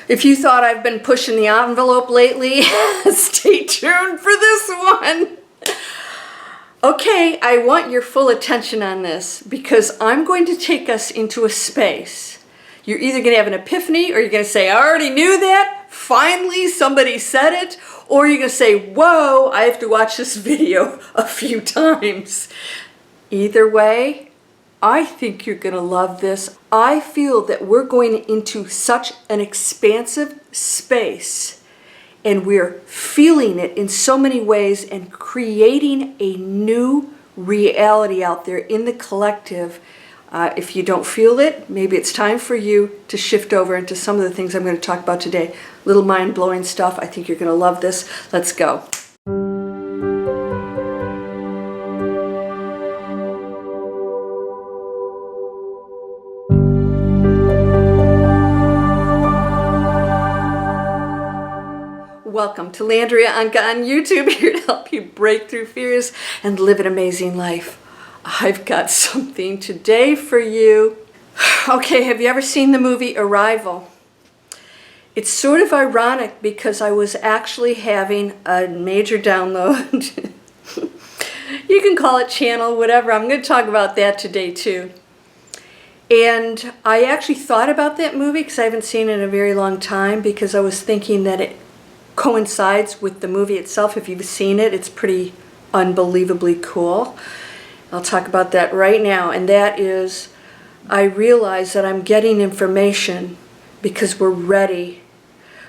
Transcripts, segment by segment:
If you thought I've been pushing the envelope lately, stay tuned for this one. Okay, I want your full attention on this because I'm going to take us into a space. You're either going to have an epiphany or you're going to say, I already knew that. Finally, somebody said it. Or you're going to say, whoa, I have to watch this video a few times. Either way, I think you're going to love this. I feel that we're going into such an expansive space and we're feeling it in so many ways and creating a new reality out there in the collective. If you don't feel it, maybe it's time for you to shift over into some of the things I'm going to talk about today. Little mind-blowing stuff. I think you're going to love this. Let's go. Welcome to Landria Onkka on YouTube, here to help you break through fears and live an amazing life. I've got something today for you. Okay, have you ever seen the movie Arrival? It's sort of ironic because I was actually having a major download. You can call it channel, whatever. I'm going to talk about that today too. And I actually thought about that movie because I haven't seen it in a very long time, because I was thinking that it coincides with the movie itself. If you've seen it, it's pretty unbelievably cool. I'll talk about that right now. And that is, I realize that I'm getting information because we're ready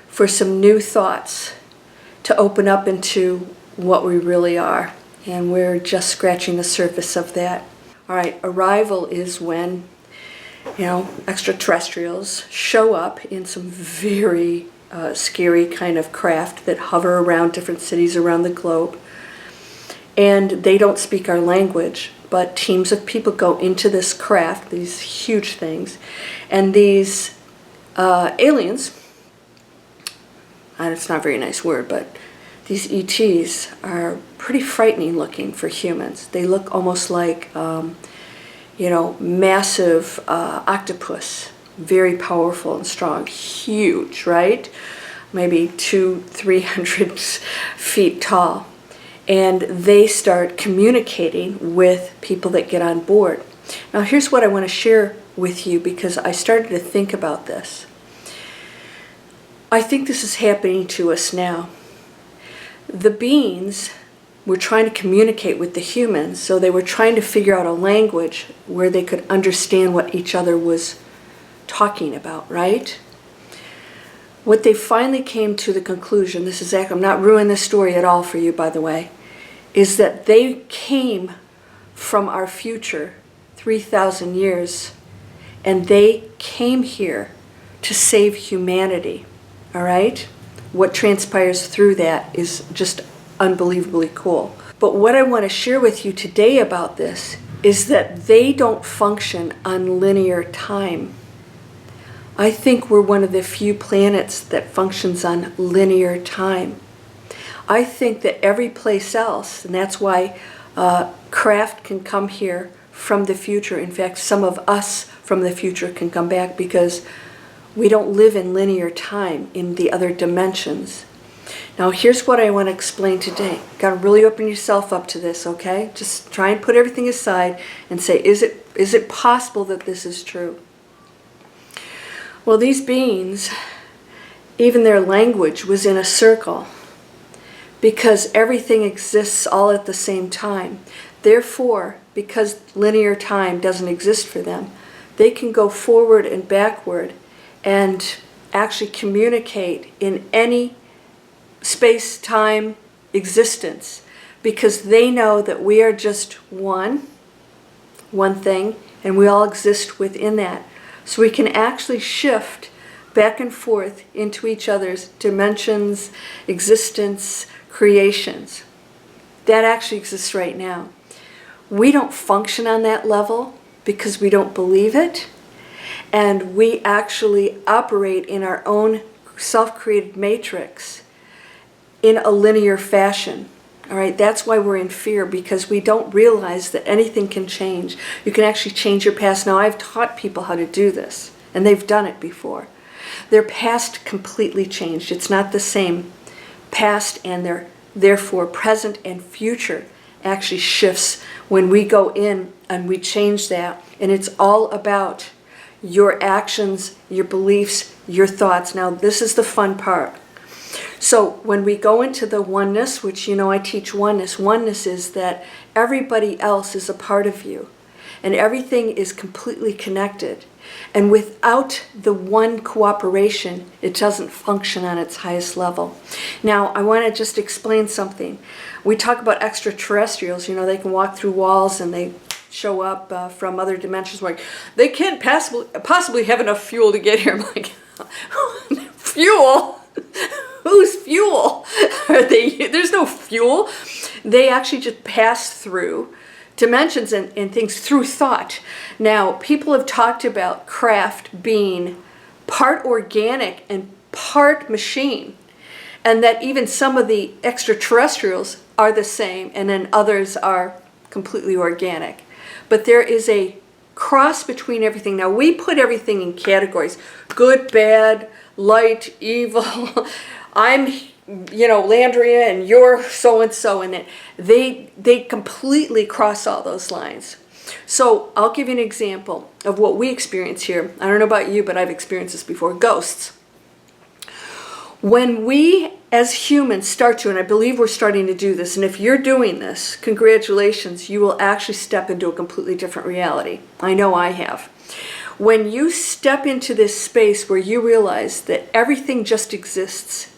for some new thoughts to open up into what we really are. And we're just scratching the surface of that. All right, Arrival is when, extraterrestrials show up in some very scary kind of craft that hover around different cities around the globe. And they don't speak our language, but teams of people go into this craft, these huge things, and these aliens, and it's not a very nice word, but these ETs are pretty frightening looking for humans. They look almost like, massive octopus. Very powerful and strong, huge, right? Maybe 200-300 feet tall. And they start communicating with people that get on board. Now here's what I want to share with you, because I started to think about this. I think this is happening to us now. The beings were trying to communicate with the humans, so they were trying to figure out a language where they could understand what each other was talking about, right? What they finally came to the conclusion, this is I'm not ruining this story at all for you, by the way, is that they came from our future 3,000 years, and they came here to save humanity, all right? What transpires through that is just unbelievably cool. But what I want to share with you today about this is that they don't function on linear time. I think we're one of the few planets that functions on linear time. I think that every place else, and that's why craft can come here from the future. In fact, some of us from the future can come back because we don't live in linear time in the other dimensions. Now, here's what I want to explain today. Got to really open yourself up to this, okay? Just try and put everything aside and say, is it possible that this is true? Well, these beings, even their language was in a circle because everything exists all at the same time. Therefore, because linear time doesn't exist for them, they can go forward and backward and actually communicate in any space-time existence, because they know that we are just one thing, and we all exist within that. So we can actually shift back and forth into each other's dimensions, existence, creations. That actually exists right now. We don't function on that level because we don't believe it, and we actually operate in our own self-created matrix in a linear fashion. All right, that's why we're in fear, because we don't realize that anything can change. You can actually change your past. Now, I've taught people how to do this, and they've done it before. Their past completely changed. It's not the same. Past and their therefore present and future actually shifts when we go in and we change that. And it's all about your actions, your beliefs, your thoughts. Now, this is the fun part. So when we go into the oneness, which, you know, I teach oneness. Oneness is that everybody else is a part of you. And everything is completely connected. And without the one cooperation, it doesn't function on its highest level. Now, I want to just explain something. We talk about extraterrestrials. You know, they can walk through walls and they show up from other dimensions. Like, they can't possibly have enough fuel to get here. I'm like, fuel? Whose fuel? There's no fuel. They actually just pass through dimensions and things through thought. Now, people have talked about craft being part organic and part machine, and that even some of the extraterrestrials are the same, and then others are completely organic. But there is a cross between everything. Now, we put everything in categories: good, bad, light, evil. I'm, you know, Landria, and you're so-and-so, and they completely cross all those lines. So I'll give you an example of what we experience here. I don't know about you, but I've experienced this before. Ghosts. When we as humans start to, and I believe we're starting to do this, and if you're doing this, congratulations, you will actually step into a completely different reality. I know I have. When you step into this space where you realize that everything just exists,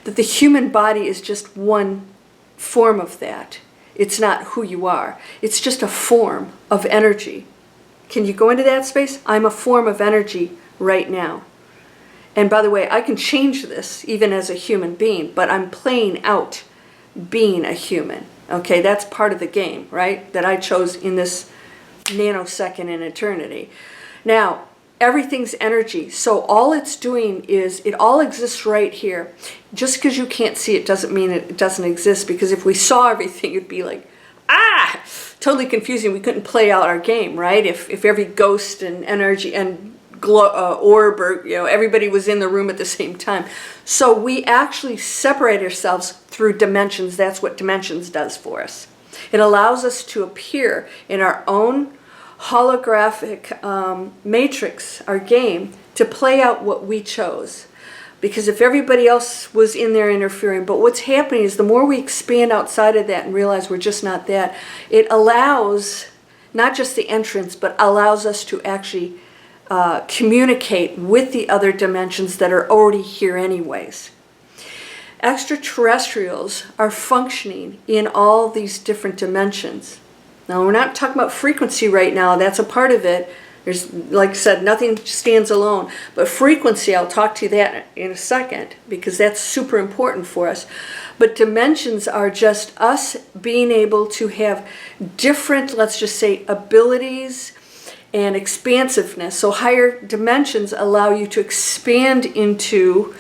that the human body is just one form of that. It's not who you are. It's just a form of energy. Can you go into that space? I'm a form of energy right now. And by the way, I can change this even as a human being, but I'm playing out being a human. Okay, that's part of the game, right? That I chose in this nanosecond in eternity. Now, everything's energy. So all it's doing is, it all exists right here. Just because you can't see it doesn't mean it doesn't exist, because if we saw everything, it'd be like, totally confusing. We couldn't play out our game, right? If every ghost and energy and orb, or, you know, everybody was in the room at the same time. So we actually separate ourselves through dimensions. That's what dimensions does for us. It allows us to appear in our own holographic matrix, our game, to play out what we chose. Because if everybody else was in there interfering, but what's happening is the more we expand outside of that and realize we're just not that, it allows not just the entrance, but allows us to actually communicate with the other dimensions that are already here anyways. Extraterrestrials are functioning in all these different dimensions. Now, we're not talking about frequency right now. That's a part of it. There's, like I said, nothing stands alone. But frequency, I'll talk to you that in a second, because that's super important for us. But dimensions are just us being able to have different, let's just say, abilities and expansiveness. So higher dimensions allow you to expand into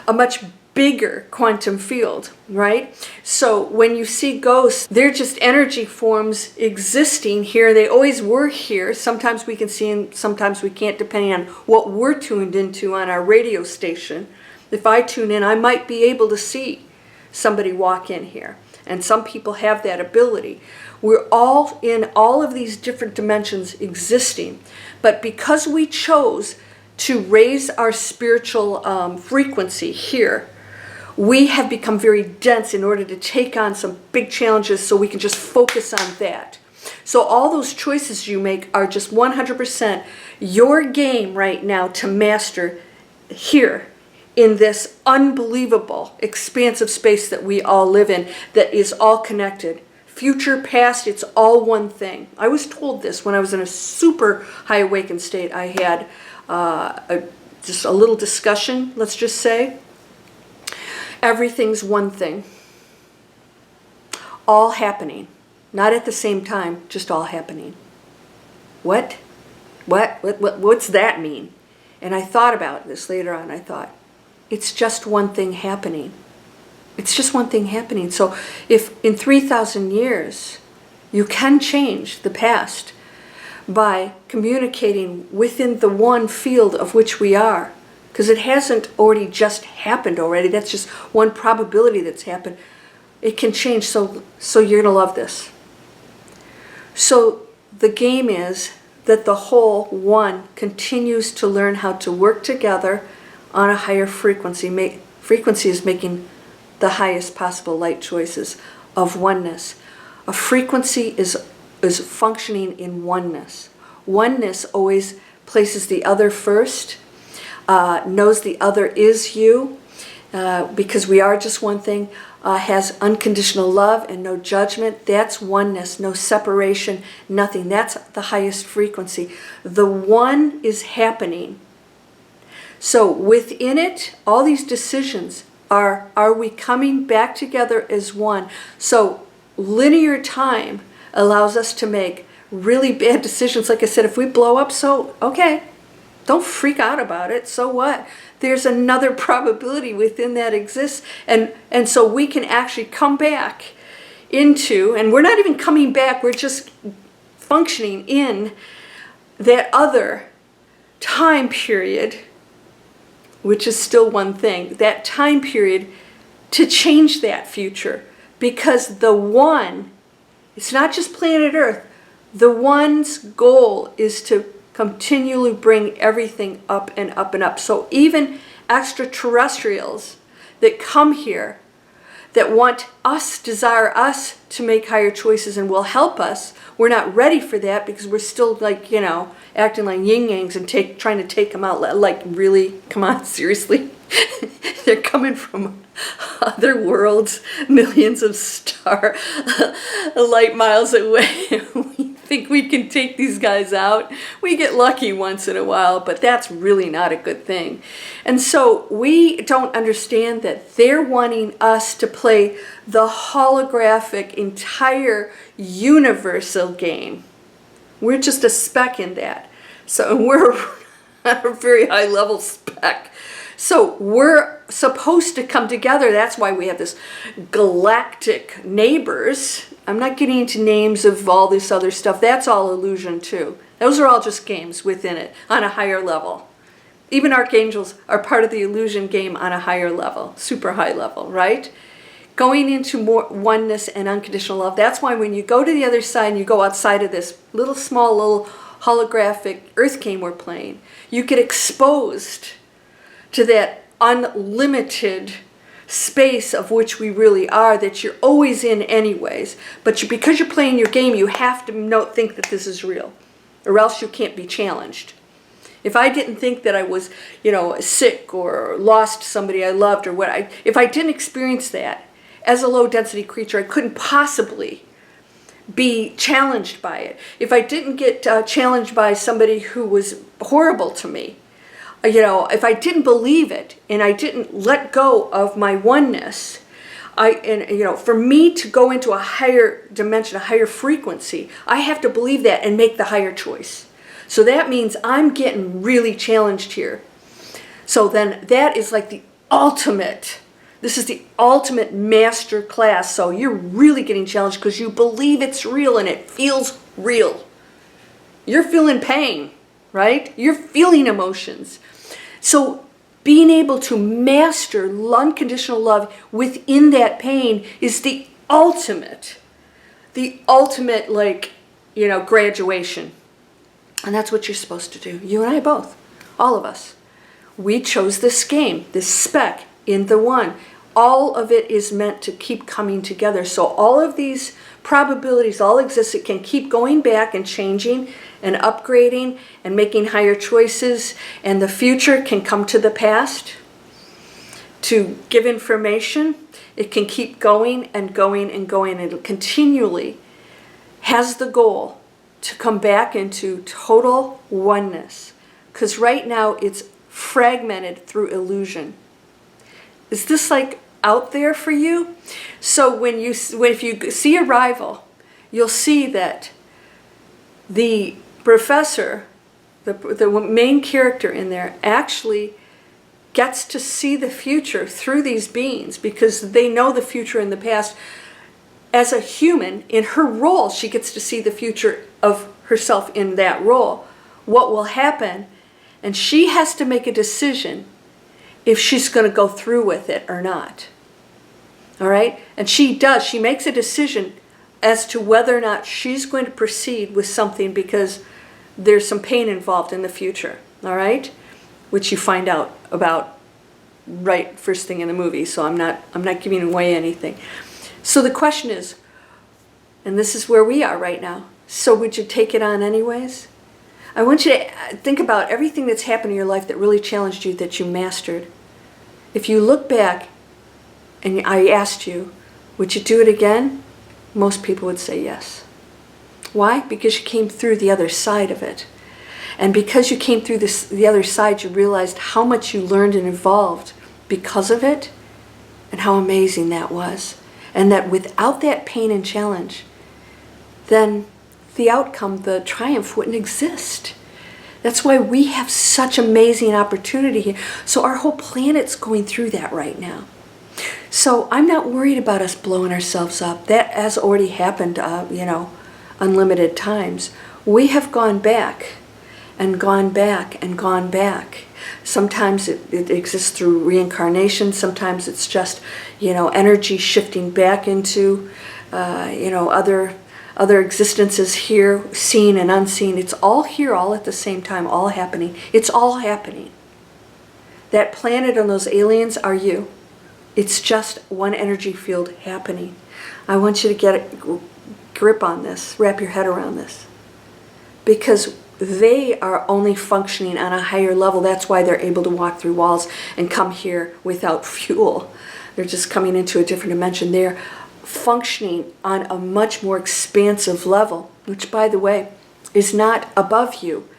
a much bigger quantum field, right? So when you see ghosts, they're just energy forms existing here. They always were here. Sometimes we can see them, sometimes we can't, depending on what we're tuned into on our radio station. If I tune in, I might be able to see somebody walk in here. And some people have that ability. We're all in all of these different dimensions existing. But because we chose to raise our spiritual frequency here, we have become very dense in order to take on some big challenges, so we can just focus on that. So all those choices you make are just 100% your game right now to master here in this unbelievable, expansive space that we all live in, that is all connected. Future, past, it's all one thing. I was told this when I was in a super high awakened state. I had just a little discussion, let's just say. Everything's one thing. All happening. Not at the same time, just all happening. What? What's that mean? And I thought about this later on. I thought, it's just one thing happening. It's just one thing happening. So if in 3,000 years you can change the past by communicating within the one field of which we are, because it hasn't already just happened already. That's just one probability that's happened. It can change, so you're going to love this. So the game is that the whole one continues to learn how to work together on a higher frequency. Frequency is making the highest possible light choices of oneness. A frequency is functioning in oneness. Oneness always places the other first, knows the other is you, because we are just one thing, has unconditional love and no judgment. That's oneness, no separation, nothing. That's the highest frequency. The one is happening. So within it, all these decisions are we coming back together as one? So linear time allows us to make really bad decisions. Like I said, if we blow up, so okay, don't freak out about it. So what? There's another probability within that exists. And so we can actually come back into, and we're not even coming back, we're just functioning in that other time period, which is still one thing, that time period to change that future. Because the one, it's not just planet Earth, the one's goal is to continually bring everything up and up and up. So even extraterrestrials that come here, that want us, desire us to make higher choices and will help us, we're not ready for that because we're still like, acting like yin-yangs and trying to take them out. Like, really? Come on, seriously? They're coming from other worlds, millions of star light miles away. We think we can take these guys out. We get lucky once in a while, but that's really not a good thing. And so we don't understand that they're wanting us to play the holographic entire universal game. We're just a speck in that. So we're at a very high level speck. So we're supposed to come together. That's why we have this galactic neighbors. I'm not getting into names of all this other stuff. That's all illusion too. Those are all just games within it on a higher level. Even archangels are part of the illusion game on a higher level, super high level, right? Going into more oneness and unconditional love. That's why when you go to the other side and you go outside of this small little holographic earth game we're playing, you get exposed to that unlimited space of which we really are, that you're always in anyways. But because you're playing your game, you have to think that this is real, or else you can't be challenged. If I didn't think that I was, sick or lost somebody I loved or if I didn't experience that as a low density creature, I couldn't possibly be challenged by it. If I didn't get challenged by somebody who was horrible to me, if I didn't believe it and I didn't let go of my oneness, for me to go into a higher dimension, a higher frequency, I have to believe that and make the higher choice. So that means I'm getting really challenged here. So then that is like the ultimate. This is the ultimate master class. So you're really getting challenged because you believe it's real and it feels real. You're feeling pain, right? You're feeling emotions. So being able to master unconditional love within that pain is the ultimate graduation. And that's what you're supposed to do. You and I both, all of us. We chose this game, this speck in the one. All of it is meant to keep coming together. So all of these probabilities all exist. It can keep going back and changing and upgrading and making higher choices. And the future can come to the past to give information. It can keep going and going and going. And it continually has the goal to come back into total oneness. Because right now it's fragmented through illusion. Is this like out there for you? So if you see a rival, you'll see that the professor, the main character in there, actually gets to see the future through these beings because they know the future and the past. As a human, in her role, she gets to see the future of herself in that role. What will happen? And she has to make a decision if she's going to go through with it or not. All right? And she does. She makes a decision as to whether or not she's going to proceed with something because there's some pain involved in the future. All right? Which you find out about right first thing in the movie. So I'm not giving away anything. So the question is, and this is where we are right now, so would you take it on anyways? I want you to think about everything that's happened in your life that really challenged you, that you mastered. If you look back and I asked you, would you do it again? Most people would say yes. Why? Because you came through the other side of it. And because you came through the other side, you realized how much you learned and evolved because of it, and how amazing that was. And that without that pain and challenge, then the outcome, the triumph, wouldn't exist. That's why we have such amazing opportunity here. So our whole planet's going through that right now. So I'm not worried about us blowing ourselves up. That has already happened, unlimited times. We have gone back and gone back and gone back. Sometimes it exists through reincarnation. Sometimes it's just, energy shifting back into, other existences here, seen and unseen. It's all here, all at the same time, all happening. It's all happening. That planet and those aliens are you. It's just one energy field happening. I want you to get a grip on this, wrap your head around this. Because they are only functioning on a higher level. That's why they're able to walk through walls and come here without fuel. They're just coming into a different dimension. They're functioning on a much more expansive level, which, by the way, is not above you,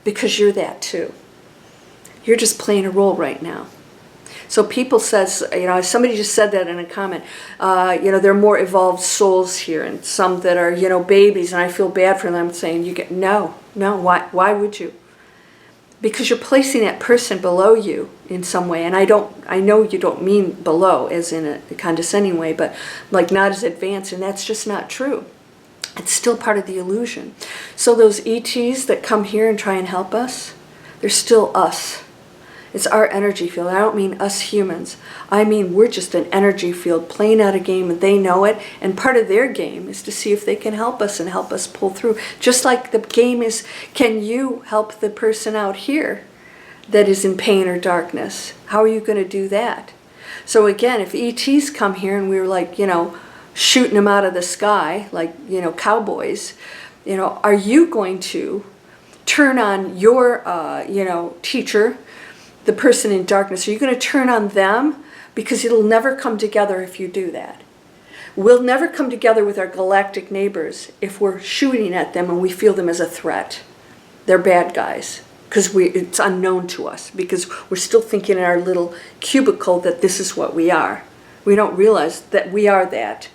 because you're that too. You're just playing a role right now. So people says, somebody just said that in a comment, there are more evolved souls here, and some that are, babies, and I feel bad for them, saying, no, why would you? Because you're placing that person below you in some way, and I know you don't mean below as in a condescending way, but like not as advanced, and that's just not true. It's still part of the illusion. So those ETs that come here and try and help us, they're still us. It's our energy field. I don't mean us humans. I mean we're just an energy field playing out a game, and they know it. And part of their game is to see if they can help us and help us pull through. Just like the game is, can you help the person out here that is in pain or darkness? How are you going to do that? So again, if ETs come here and we were like, shooting them out of the sky, like, cowboys, are you going to turn on your, teacher, the person in darkness? Are you going to turn on them? Because it'll never come together if you do that. We'll never come together with our galactic neighbors if we're shooting at them and we feel them as a threat. They're bad guys, because it's unknown to us, because we're still thinking in our little cubicle that this is what we are. We don't realize that we are that,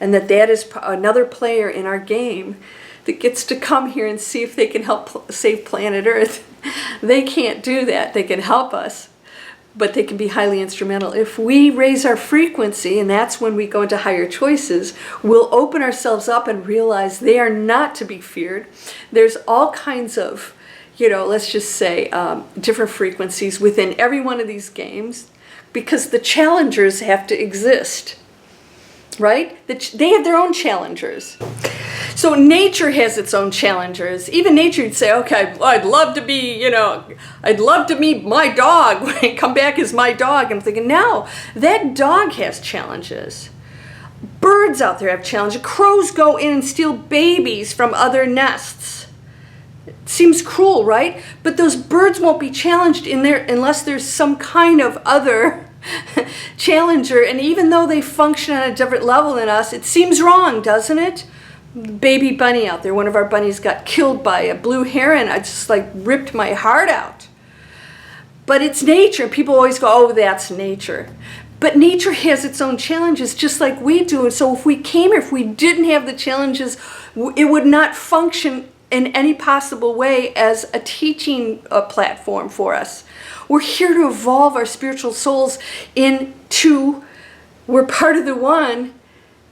and that is another player in our game that gets to come here and see if they can help save planet Earth. They can't do that. They can help us, but they can be highly instrumental. If we raise our frequency, and that's when we go into higher choices, we'll open ourselves up and realize they are not to be feared. There's all kinds of, let's just say, different frequencies within every one of these games, because the challengers have to exist. Right? They have their own challengers. So nature has its own challengers. Even nature would say, okay, I'd love to be, I'd love to meet my dog when I come back as my dog. I'm thinking, no, that dog has challenges. Birds out there have challenges. Crows go in and steal babies from other nests. It seems cruel, right? But those birds won't be challenged in there unless there's some kind of other challenger, and even though they function on a different level than us, it seems wrong, doesn't it? Baby bunny out there, one of our bunnies got killed by a blue heron. I just ripped my heart out. But it's nature. People always go, oh, that's nature. But nature has its own challenges just like we do. And so if we came here, if we didn't have the challenges, it would not function in any possible way as a teaching platform for us. We're here to evolve our spiritual souls we're part of the one,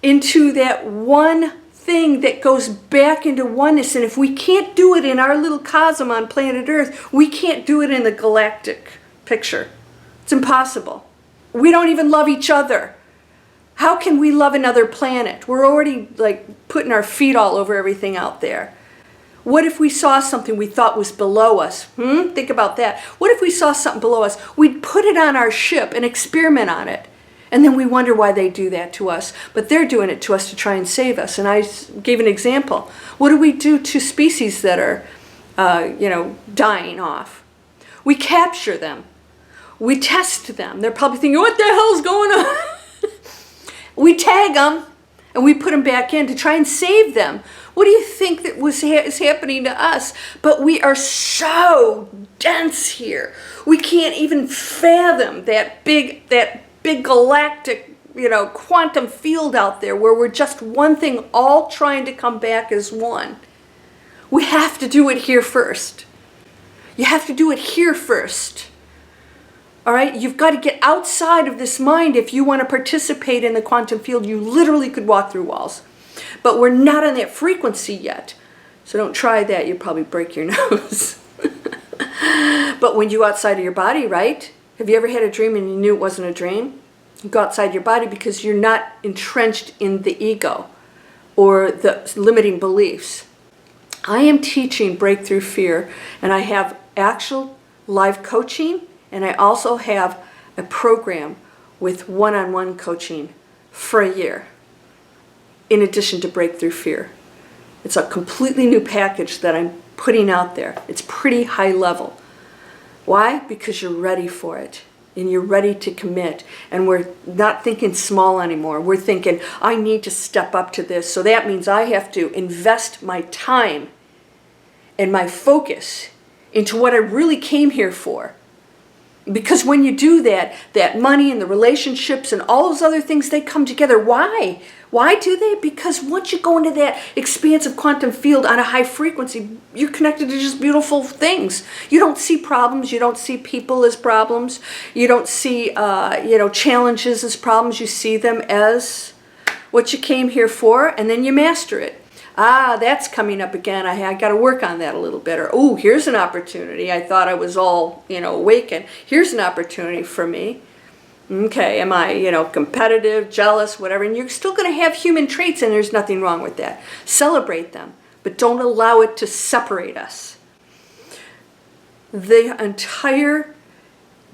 into that one thing that goes back into oneness. And if we can't do it in our little cosm on planet Earth, we can't do it in the galactic picture. It's impossible. We don't even love each other. How can we love another planet? We're already like putting our feet all over everything out there. What if we saw something we thought was below us? Think about that. What if we saw something below us? We'd put it on our ship and experiment on it. And then we wonder why they do that to us. But they're doing it to us to try and save us. And I gave an example. What do we do to species that are, dying off? We capture them. We test them. They're probably thinking, what the hell's going on? We tag them and we put them back in to try and save them. What do you think that is happening to us? But we are so dense here. We can't even fathom that big galactic, quantum field out there where we're just one thing all trying to come back as one. We have to do it here first. You have to do it here first. All right? You've got to get outside of this mind if you want to participate in the quantum field. You literally could walk through walls. But we're not on that frequency yet. So don't try that. You'll probably break your nose. But when you go outside of your body, right? Have you ever had a dream and you knew it wasn't a dream? You go outside your body because you're not entrenched in the ego or the limiting beliefs. I am teaching Breakthrough Fear, and I have actual live coaching, and I also have a program with one-on-one coaching for a year, in addition to Breakthrough Fear. It's a completely new package that I'm putting out there. It's pretty high level. Why? Because you're ready for it, and you're ready to commit. And we're not thinking small anymore. We're thinking, I need to step up to this, so that means I have to invest my time and my focus into what I really came here for. Because when you do that, that money and the relationships and all those other things, they come together. Why? Why do they? Because once you go into that expansive quantum field on a high frequency, you're connected to just beautiful things. You don't see problems. You don't see people as problems. You don't see, challenges as problems. You see them as what you came here for, and then you master it. That's coming up again. I got to work on that a little bit. Or, here's an opportunity. I thought I was all, awakened. Here's an opportunity for me. Okay, am I, competitive, jealous, whatever? And you're still going to have human traits, and there's nothing wrong with that. Celebrate them, but don't allow it to separate us. The entire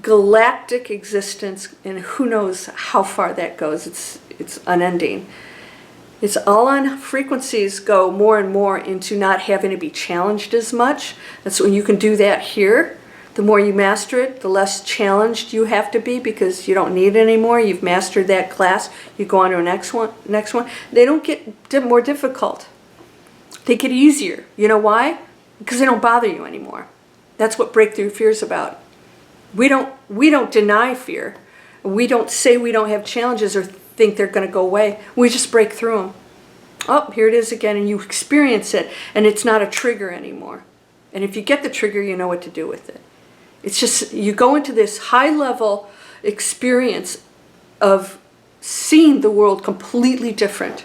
galactic existence, and who knows how far that goes, it's unending. It's all on frequencies go more and more into not having to be challenged as much. That's when you can do that here. The more you master it, the less challenged you have to be because you don't need it anymore. You've mastered that class. You go on to the next one. They don't get more difficult. They get easier. You know why? Because they don't bother you anymore. That's what Breakthrough Fear is about. We don't deny fear. We don't say we don't have challenges or think they're going to go away. We just break through them. Oh, here it is again, and you experience it, and it's not a trigger anymore. And if you get the trigger, you know what to do with it. It's just, you go into this high-level experience of seeing the world completely different,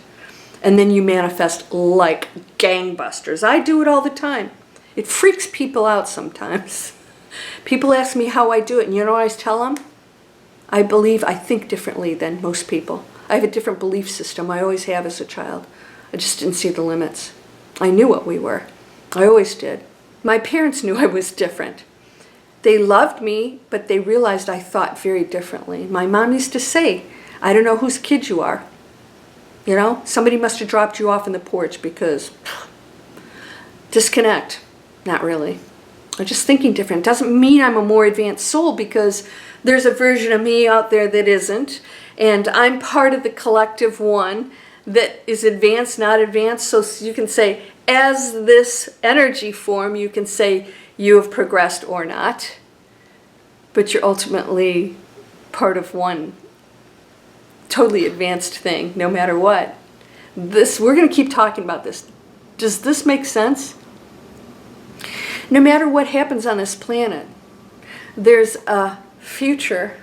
and then you manifest like gangbusters. I do it all the time. It freaks people out sometimes. People ask me how I do it, and you know what I tell them? I think differently than most people. I have a different belief system. I always have as a child. I just didn't see the limits. I knew what we were. I always did. My parents knew I was different. They loved me, but they realized I thought very differently. My mom used to say, I don't know whose kid you are. Somebody must have dropped you off in the porch because disconnect. Not really. I'm just thinking different. It doesn't mean I'm a more advanced soul because there's a version of me out there that isn't. And I'm part of the collective one that is advanced, not advanced. So you can say, as this energy form, you can say you have progressed or not. But you're ultimately part of one totally advanced thing, no matter what. We're going to keep talking about this. Does this make sense? No matter what happens on this planet, there's a future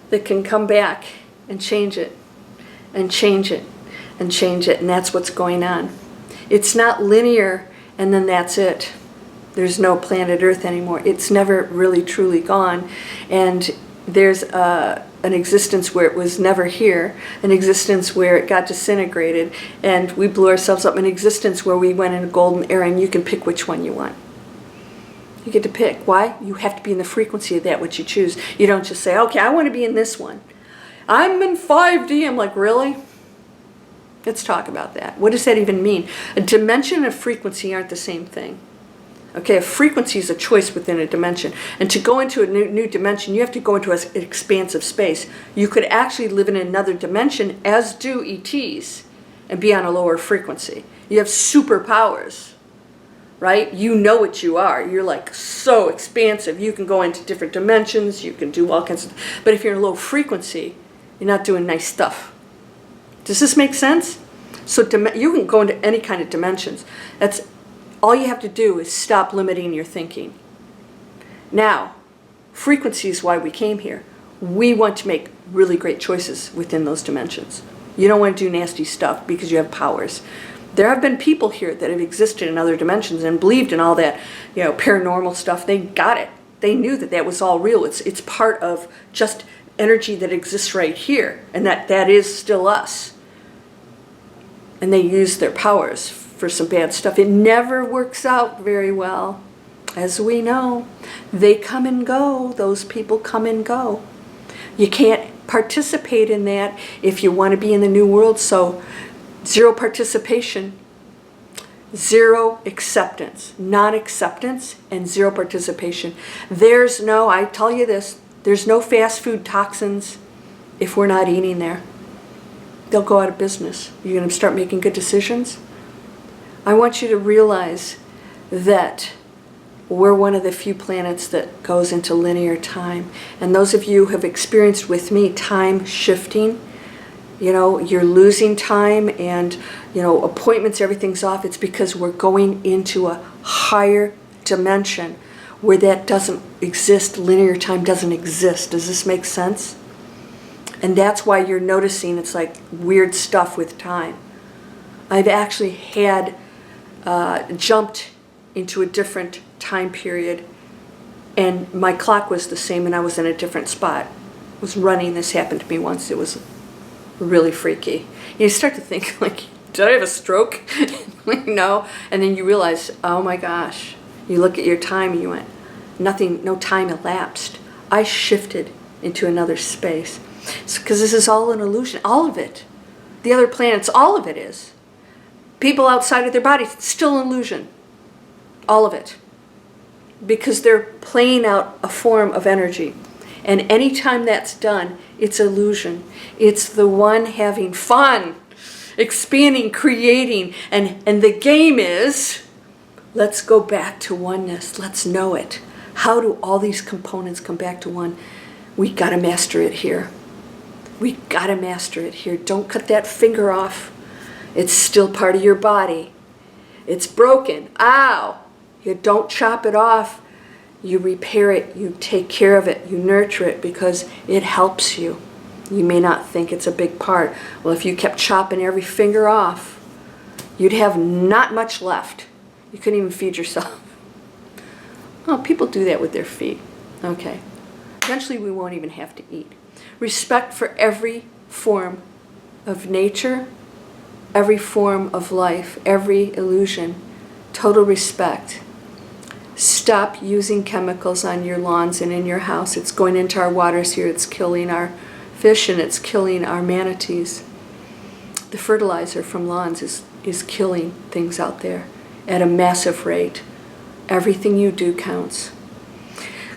that can come back and change it, and change it, and change it, and that's what's going on. It's not linear, and then that's it. There's no planet Earth anymore. It's never really truly gone, and there's an existence where it was never here, an existence where it got disintegrated, and we blew ourselves up, an existence where we went in a golden era, and you can pick which one you want. You get to pick. Why? You have to be in the frequency of that which you choose. You don't just say, okay, I want to be in this one. I'm in 5D. I'm like, really? Let's talk about that. What does that even mean? A dimension and a frequency aren't the same thing. Okay, a frequency is a choice within a dimension. And to go into a new dimension, you have to go into an expansive space. You could actually live in another dimension, as do ETs, and be on a lower frequency. You have superpowers, right? You know what you are. You're like so expansive. You can go into different dimensions. You can do all kinds of... But if you're in a low frequency, you're not doing nice stuff. Does this make sense? So you can go into any kind of dimensions. That's all you have to do is stop limiting your thinking. Now, frequency is why we came here. We want to make really great choices within those dimensions. You don't want to do nasty stuff because you have powers. There have been people here that have existed in other dimensions and believed in all that, paranormal stuff. They got it. They knew that that was all real. It's part of just energy that exists right here, and that is still us. And they use their powers for some bad stuff. It never works out very well. As we know, they come and go. Those people come and go. You can't participate in that if you want to be in the new world. So, zero participation, zero acceptance, non-acceptance, and zero participation. I tell you this, there's no fast food toxins if we're not eating there. They'll go out of business. You're going to start making good decisions. I want you to realize that we're one of the few planets that goes into linear time. And those of you who have experienced with me time shifting, you're losing time and, appointments, everything's off. It's because we're going into a higher dimension where that doesn't exist. Linear time doesn't exist. Does this make sense? And that's why you're noticing it's like weird stuff with time. I've actually had jumped into a different time period, and my clock was the same, and I was in a different spot. I was running. This happened to me once. It was really freaky. You start to think, like, did I have a stroke? No. And then you realize, oh my gosh. You look at your time and you went, no time elapsed. I shifted into another space. Because this is all an illusion. All of it. The other planets, all of it is. People outside of their bodies, it's still an illusion. All of it. Because they're playing out a form of energy. And anytime that's done, it's illusion. It's the one having fun, expanding, creating. And the game is, let's go back to oneness. Let's know it. How do all these components come back to one? We got to master it here. We got to master it here. Don't cut that finger off. It's still part of your body. It's broken. Ow! You don't chop it off. You repair it. You take care of it. You nurture it because it helps you. You may not think it's a big part. Well, if you kept chopping every finger off, you'd have not much left. You couldn't even feed yourself. Oh, people do that with their feet. Okay. Eventually we won't even have to eat. Respect for every form of nature, every form of life, every illusion. Total respect. Stop using chemicals on your lawns and in your house. It's going into our waters here. It's killing our fish and it's killing our manatees. The fertilizer from lawns is killing things out there at a massive rate. Everything you do counts.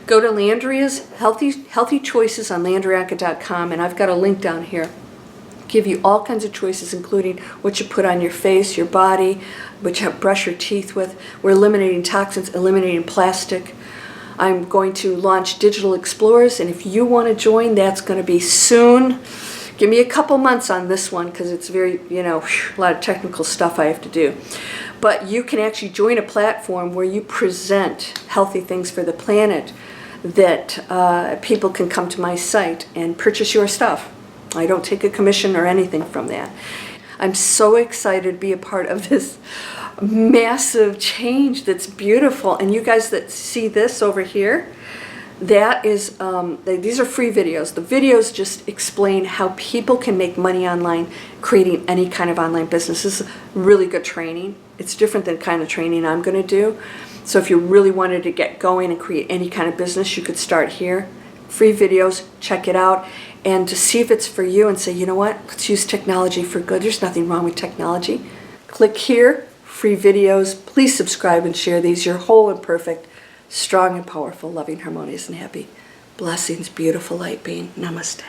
Go to Landria's Healthy Choices on LandriaOnkka.com, and I've got a link down here. Give you all kinds of choices, including what you put on your face, your body, what you brush your teeth with. We're eliminating toxins, eliminating plastic. I'm going to launch Digital Explorers, and if you want to join, that's going to be soon. Give me a couple months on this one because it's very, a lot of technical stuff I have to do. But you can actually join a platform where you present healthy things for the planet that people can come to my site and purchase your stuff. I don't take a commission or anything from that. I'm so excited to be a part of this massive change that's beautiful. And you guys that see this over here, That is, these are free videos. The videos just explain how people can make money online, creating any kind of online business. This is really good training. It's different than kind of training I'm going to do. So if you really wanted to get going and create any kind of business, you could start here. Free videos, check it out, and to see if it's for you and say, you know what, let's use technology for good. There's nothing wrong with technology. Click here, free videos. Please subscribe and share these. You're whole and perfect, strong and powerful, loving, harmonious, and happy. Blessings, beautiful light being. Namaste.